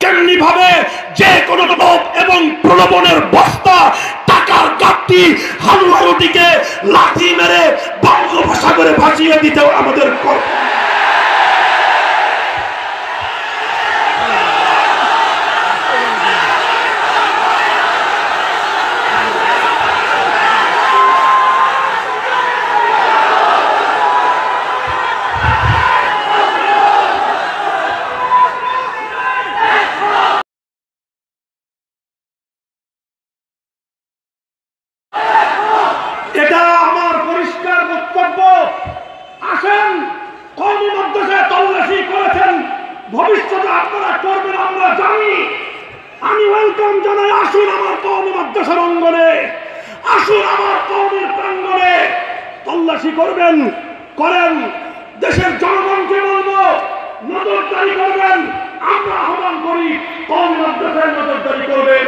তেমনি ভাবে যে কোনো লোভ এবং প্রলোভনের বস্তা, টাকার গাঁটটি, হালুয়া রুটিকে লাঠি মেরে বঙ্গোপসাগরে ভাসিয়ে দিতেও আমাদের ভবিষ্যতে আপনারা করবেন আমরা জানি। আমি ওয়েলকাম জানাই, আসুন আমার কওমি মাদ্রাসার অঙ্গনে, আসুন আমার কওমির প্রাঙ্গণে তল্লাশি করবেন, করেন। দেশের জনগণকে বলবো নজরদারি করবেন, আমরা আহ্বান করি কওমি মাদ্রাসায় নজরদারি করবেন।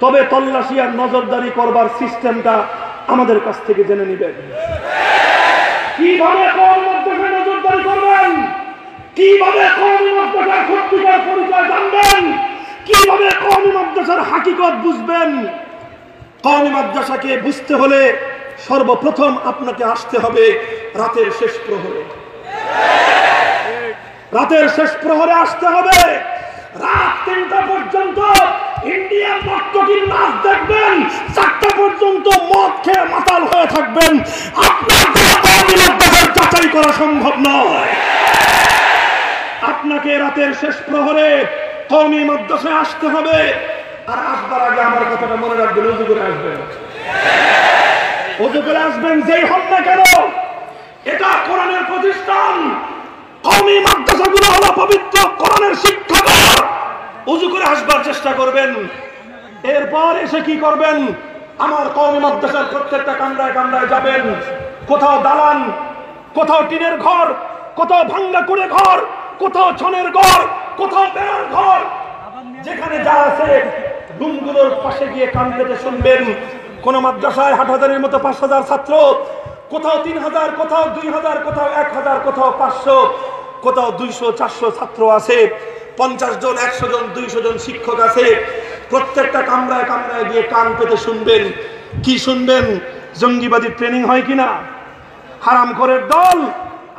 তবে তল্লাশি আর নজরদারি করবার সিস্টেমটা আমাদের কাছ থেকে জেনে নেবেন। কিভাবে কওমি মাদ্রাসায় নজরদারি করবেন, কিভাবে কওমি মাদ্রাসার সত্যিকার পরিচয় জানবেন, কিভাবে কওমি মাদ্রাসার হাকিকত বুঝবেন। কওমি মাদ্রাসাকে বুঝতে হলে সর্বপ্রথম আপনাকে আসতে হবে রাতের শেষ প্রহরে। রাতের শেষ প্রহরে আসতে হবে। রাত 3টা পর্যন্ত ইন্ডিয়ান নর্তকীর নাচ দেখবেন, 4টা পর্যন্ত মদ খেয়ে মাতাল হয়ে থাকবেন। আপনার কওমি মাদ্রাসার যাচাই করা সম্ভব নয়। আপনাকে রাতের শেষ প্রহরে কওমি মাদ্রাসায় আসতে হবে। আর আসবার আগে আমার কথাটা মনে রাখবেন, উজু করে আসবেন। উজু করে আসবেন, যেই হন না কেন। এটা কোরআনের প্রতিষ্ঠান। কওমি মাদ্রাসাগুলো হলো পবিত্র কোরআনের শিক্ষাগার। উজু করে আসবার চেষ্টা করবেন। এরপর এসে কি করবেন, আমার কওমি মাদ্রাসার প্রত্যেকটা কামরায় কামরায় যাবেন। কোথাও দালান, কোথাও টিনের ঘর, কোথাও ভাঙ্গা কুড়ে ঘর, কোথাও ছনের ঘর, কোথাও বেড়ার ঘর, যেখানে যা আছে রুমগুলোর পাশে গিয়ে কান পেতে শুনবেন। কোন মাদ্রাসায় 8,000-এর মতো 5,000 ছাত্র, কোথাও 3,000, কোথাও 2,000, কোথাও 1,000, কোথাও 500, কোথাও 200-400 ছাত্র আছে। 50 জন, 100 জন, 200 জন শিক্ষক আছে। প্রত্যেকটা কামরায় কামরায় গিয়ে কান পেতে শুনবেন। কি শুনবেন? জঙ্গিবাদী ট্রেনিং হয় কিনা। হারামখোরের দল,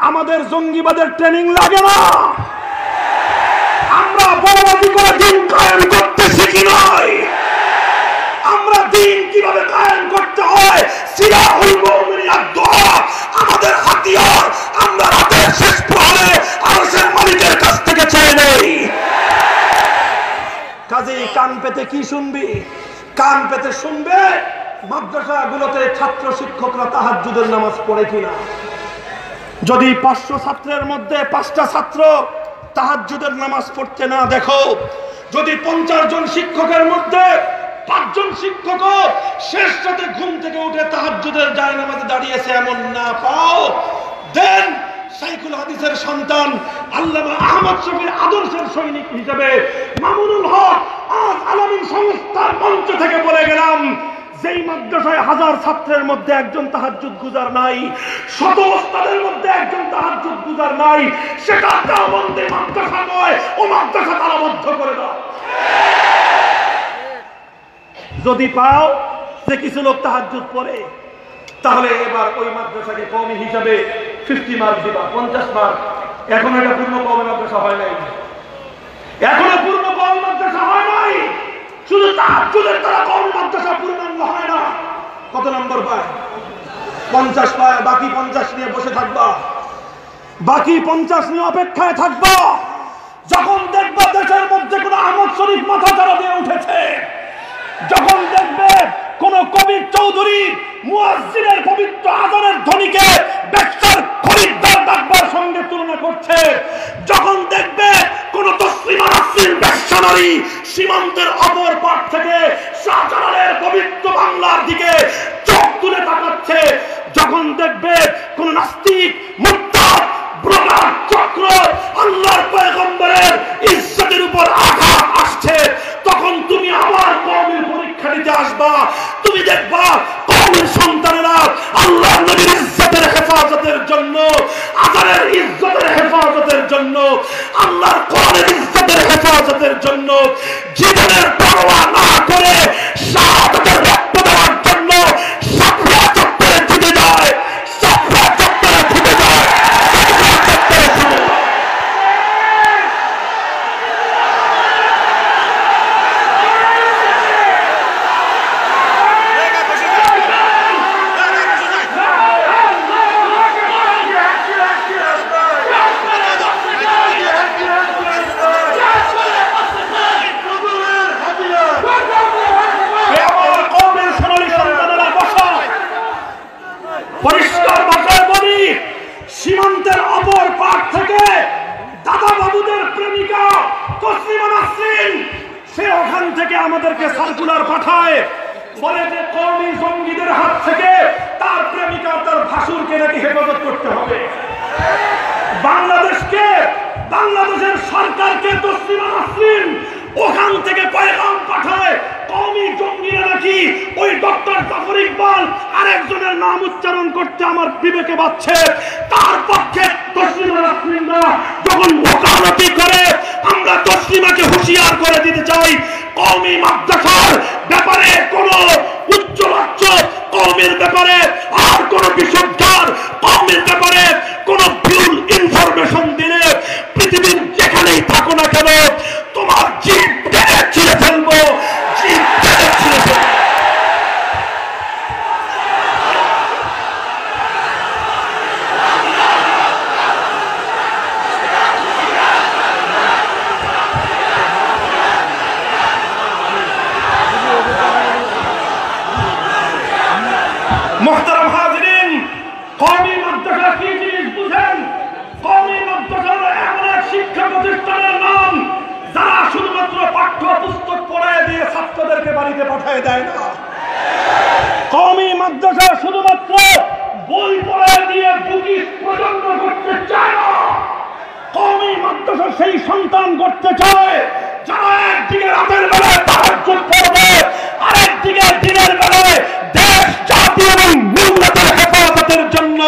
আমাদের জঙ্গিবাদের ট্রেনিং লাগে না। আমরা বড়বাজি করে দিন কায়েম করতে শিখি নাই। আমরা দিন কিভাবে কায়েম করতে হয়, সিলাহুল মুমিনিন দুআ আমাদের হাতিয়ার। আমরা রাতের শেষ প্রহরে আরশের মালিকের কাছ থেকে চেয়ে নেই। কাজেই কান পেতে কি শুনবি? কান পেতে শুনবে মাদ্রাসাগুলোতে ছাত্র শিক্ষকরা তাহাজ্জুদের নামাজ পড়ে কিনা। যদি 500 ছাত্রের মধ্যে 5টা ছাত্র তাহাজ্জুদের নামাজ পড়তে না দেখো, যদি 50 জন শিক্ষকের মধ্যে 5 জন শিক্ষক শেষ রাতে ঘুম থেকে উঠে তাহাজ্জুদের জায়নামাজে দাঁড়িয়েছে এমন না পাও, দেন সাইকুল হাদিসের সন্তান আল্লামা আহমদ শফির আদর্শের সৈনিক হিসেবে মামুনুল হক আজ আলামিন সংস্থার মঞ্চ থেকে বলে গেলাম, যেই মাদ্রাসায় 1000 ছাত্রের মধ্যে একজন তাহাজ্জুদ গুজার নাই, শত ওস্তাদের মধ্যে একজন তাহাজ্জুদ গুজার নাই, সেটা দেওবন্দি মাদ্রাসা নয়, ও মাদ্রাসা তালাবদ্ধ করে দাও। যদি পাও যে কিছু লোক তাহাজ্জুদ পড়ে, তাহলে এবার ওই মাদ্রাসাকে কওমি হিসাবে 50 মার্ক দিবা, 50 মার্ক। এখন এটা পূর্ণ কওমি মাদ্রাসা হয় নাই, এখনো পূর্ণ কওমি মাদ্রাসা হয় নাই। শুধু তাহাজ্জুদের দ্বারা কওমি মাদ্রাসা পূর্ণাঙ্গ হয় না। কত নম্বর পায়? 50 পায়। বাকি 50 নিয়ে বসে থাকবা, বাকি 50 নিয়ে অপেক্ষায় থাকবা। যখন দেখবা দেশের মধ্যে কোন আহমদ শরীফ মাথা চারা দিয়ে উঠেছে, যখন দেখবে কোন কবির চৌধুরী মুয়াজ্জিনের পবিত্র আযানের ধ্বনিকে ব্যবসার খরিদ্দার ডাকবার সঙ্গে তুলনা করছে, যখন দেখবে কোন তসলিমা নাসরিন ব্যবসা নারী সীমান্তের অপর পার থেকে শাহজালালের পবিত্র বাংলার দিকে চোখ তুলে তাকাচ্ছে, যখন দেখবে কোন নাস্তিক মুরতাদ ব্রহ্মার চক্র আল্লাহর পয়গম্বরের ইজ্জতের উপর আঘাত আসছে, তখন তুমি আবার কওমের পরীক্ষা দিতে আসবা। তুমি দেখবা কওমের সন্তানেরা আল্লাহর নবীর ইজ্জতের হেফাজতের জন্য, আযানের ইজ্জতের হেফাজতের জন্য, আল্লাহর কোরআনের ইজ্জতের হেফাজতের হাজরিন, সে ওখান থেকে আমাদেরকে সার্কুলার পাঠায়, বলে যে কওমি জঙ্গিদের হাত থেকে তার প্রেমিকা তার ভাসুরকে নাকি হেফাজত করতে হবে। বাংলাদেশের সরকারকে তসলিমা নাসরিন ওখান থেকে পয়গাম পাঠায়, কওমি জঙ্গিরা নাকি ওই ডক্টর জাফর ইকবাল আরেকজনের নাম উচ্চারণ করতে আমার বিবেকে বাজছে, তার পক্ষে তসলিমা নাসরিনরা যখন ওকালতি করে, আমরা তসলিমাকে হুঁশিয়ার করে দিতে চাই, কওমি মাদ্রাসার ব্যাপারে কোন উচ্চবাচ্য, কওমের ব্যাপারে আর কোন বিশুদ্ধার, কওমের ব্যাপারে কোন ভুল ইনফরমেশন দিলে পৃথিবীর যেখানেই থাকো না কেন তোমার জিভ টেনে ছিঁড়ে ফেলবো, জিভ টেনে ছিঁড়ে ফেলবো। মুহতারাম হাজিরিন, কওমি মাদ্রাসা কি জিনিস বুঝেন? কওমি মাদ্রাসা এমন এক শিক্ষা প্রতিষ্ঠানের নাম যারা শুধুমাত্র পাঠ্য পুস্তক পড়ায় দিয়ে ছাত্রদেরকে বাড়িতে পাঠিয়ে দেয় না। কওমি মাদ্রাসা শুধুমাত্র বই পড়ায় দিয়ে ব্রিটিশ প্রজন্ম করতে চায় না। কওমি মাদ্রাসা সেই সন্তান করতে চায় যারা একদিকে রাতের বেলায় তাহাজ্জুদ পড়বে, আরেকদিকে দিনের বেলায় দেশ, জাতি এবং মিল্লাতের হেফাজতের জন্য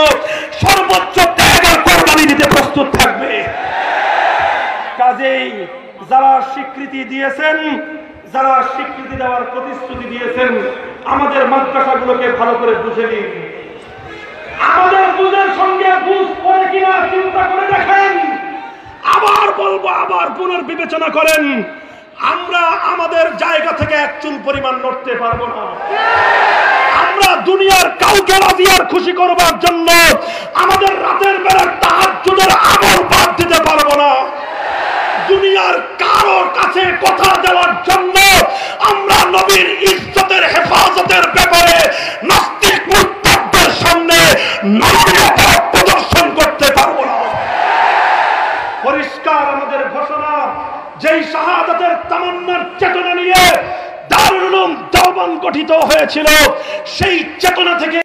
সর্বোচ্চ ত্যাগ আর কোরবানি দিতে প্রস্তুত থাকবে। কাজেই যারা স্বীকৃতি দিয়েছেন, যারা স্বীকৃতি দেওয়ার প্রতিশ্রুতি দিয়েছেন, আমাদের মাদ্রাসাগুলোকে ভালো করে বুঝে নিন। আমাদের বুঝের সঙ্গে বুঝ পড়ে কিনা চিন্তা করে দেখেন। আবার বলবো, আবার পুনর্বিবেচনা করেন। আমরা আমাদের জায়গা থেকে এক চুল পরিমাণ নড়তে পারবো না। আমরা দুনিয়ার কাউকে রাজি আর খুশি করবার জন্য আমাদের রাতের বেলার তাহাজ্জুদের আমল বাদ দিতে পারবো না। দুনিয়ার কারো কাছে কথা দেওয়ার জন্য আমরা নবীর ইজ্জতের হেফাজতের ব্যাপারে নাস্তিক মুরতাদদের সামনে নরমতা প্রদর্শন করতে পারবো না। পরিষ্কার আমাদের ঘোষণা, যেই শাহাদাতের তামান্নার চেতনা নিয়ে দারুল উলুম দেওবন্দ গঠিত হয়েছিল, সেই চেতনা থেকে